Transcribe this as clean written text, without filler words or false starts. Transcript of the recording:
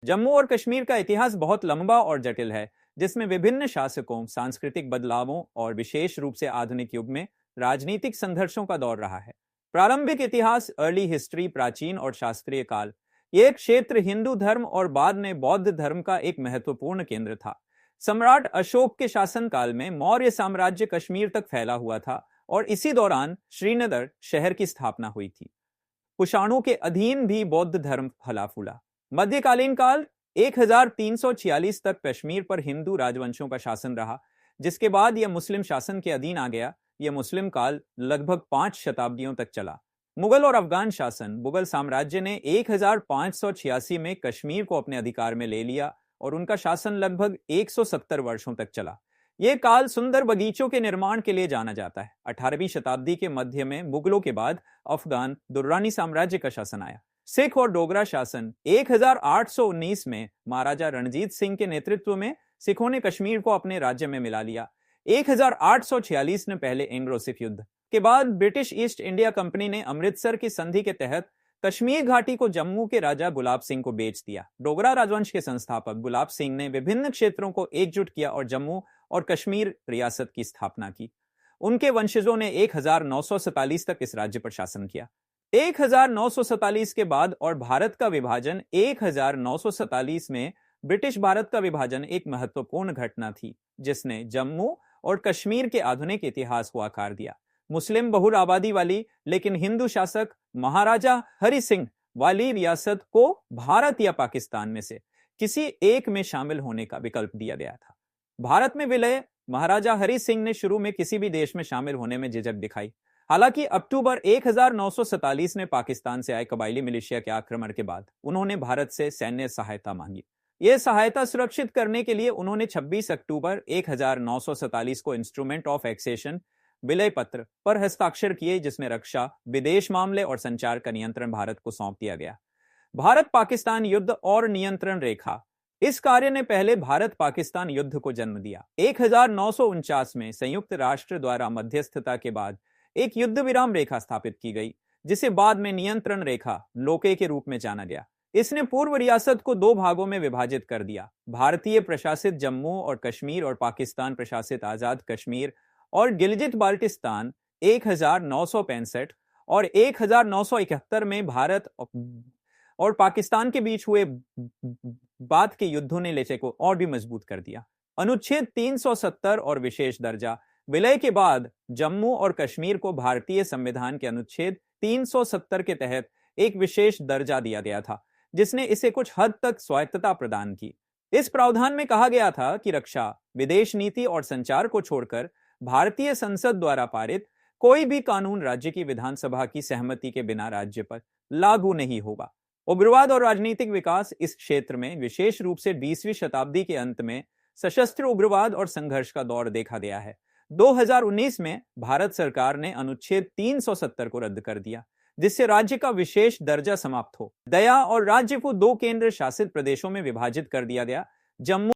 जम्मू और कश्मीर का इतिहास बहुत लंबा और जटिल है, जिसमें विभिन्न शासकों, सांस्कृतिक बदलावों और विशेष रूप से आधुनिक युग में राजनीतिक संघर्षों का दौर रहा है। प्रारंभिक इतिहास, अर्ली हिस्ट्री, प्राचीन और शास्त्रीय काल। यह क्षेत्र हिंदू धर्म और बाद में बौद्ध धर्म का एक महत्वपूर्ण केंद्र था। सम्राट अशोक के शासनकाल में मौर्य साम्राज्य कश्मीर तक फैला हुआ था और इसी दौरान श्रीनगर शहर की स्थापना हुई थी। कुषाणों के अधीन भी बौद्ध धर्म फला फूला। मध्यकालीन काल 1346 तक कश्मीर पर हिंदू राजवंशों का शासन रहा, जिसके बाद यह मुस्लिम शासन के अधीन आ गया। यह मुस्लिम काल लगभग 5 शताब्दियों तक चला। मुगल और अफगान शासन। मुगल साम्राज्य ने 1586 में कश्मीर को अपने अधिकार में ले लिया और उनका शासन लगभग 170 वर्षों तक चला। यह काल सुंदर बगीचों के निर्माण के लिए जाना जाता है। 18वीं शताब्दी के मध्य में मुगलों के बाद अफगान दुर्रानी साम्राज्य का शासन आया। सिख और डोगरा शासन। 1819 में महाराजा रणजीत सिंह के नेतृत्व में सिखों ने कश्मीर को अपने राज्य में मिला लिया। 1846 में पहले एंग्लो सिख युद्ध के बाद ब्रिटिश ईस्ट इंडिया कंपनी ने अमृतसर की संधि के तहत कश्मीर घाटी को जम्मू के राजा गुलाब सिंह को बेच दिया। डोगरा राजवंश के संस्थापक गुलाब सिंह ने विभिन्न क्षेत्रों को एकजुट किया और जम्मू और कश्मीर रियासत की स्थापना की। उनके वंशजों ने 1947 तक इस राज्य पर शासन किया। 1947 के बाद और भारत का विभाजन 1947 में ब्रिटिश भारत का विभाजन एक महत्वपूर्ण घटना थी, जिसने जम्मू और कश्मीर के आधुनिक इतिहास को आकार दिया। मुस्लिम बहुल आबादी वाली लेकिन हिंदू शासक महाराजा हरि सिंह वाली रियासत को भारत या पाकिस्तान में से किसी एक में शामिल होने का विकल्प दिया गया था। भारत में विलय। महाराजा हरि सिंह ने शुरू में किसी भी देश में शामिल होने में झिझक दिखाई। हालांकि अक्टूबर 1947 में पाकिस्तान से आए कबायली मिलिशिया के आक्रमण के बाद उन्होंने भारत से सैन्य सहायता मांगी। यह सहायता सुरक्षित करने के लिए उन्होंने 26 अक्टूबर 1947 को इंस्ट्रूमेंट ऑफ एक्सेशन विलय पत्र पर हस्ताक्षर किए, जिसमें रक्षा, विदेश मामले और संचार का नियंत्रण भारत को सौंप दिया गया। भारत पाकिस्तान युद्ध और नियंत्रण रेखा। इस कार्य ने पहले भारत पाकिस्तान युद्ध को जन्म दिया। 1949 में संयुक्त राष्ट्र द्वारा मध्यस्थता के बाद एक युद्ध विराम रेखा स्थापित की गई, जिसे बाद में नियंत्रण रेखा लोके के रूप में जाना गया। इसने पूर्व रियासत को 2 भागों में विभाजित कर दिया, भारतीय प्रशासित जम्मू और कश्मीर और पाकिस्तान प्रशासित आजाद कश्मीर और गिलजित बाल्टिस्तान। 1965 और 1971 में भारत और पाकिस्तान के बीच हुए बाद के युद्धों ने लेचे को और भी मजबूत कर दिया। अनुच्छेद 370 और विशेष दर्जा। विलय के बाद जम्मू और कश्मीर को भारतीय संविधान के अनुच्छेद 370 के तहत एक विशेष दर्जा दिया गया था, जिसने इसे कुछ हद तक स्वायत्तता प्रदान की। इस प्रावधान में कहा गया था कि रक्षा, विदेश नीति और संचार को छोड़कर भारतीय संसद द्वारा पारित कोई भी कानून राज्य की विधानसभा की सहमति के बिना राज्य पर लागू नहीं होगा। उग्रवाद और राजनीतिक विकास। इस क्षेत्र में विशेष रूप से 20वीं शताब्दी के अंत में सशस्त्र उग्रवाद और संघर्ष का दौर देखा गया है। 2019 में भारत सरकार ने अनुच्छेद 370 को रद्द कर दिया, जिससे राज्य का विशेष दर्जा समाप्त हो गया और राज्य को 2 केंद्र शासित प्रदेशों में विभाजित कर दिया गया। जम्मू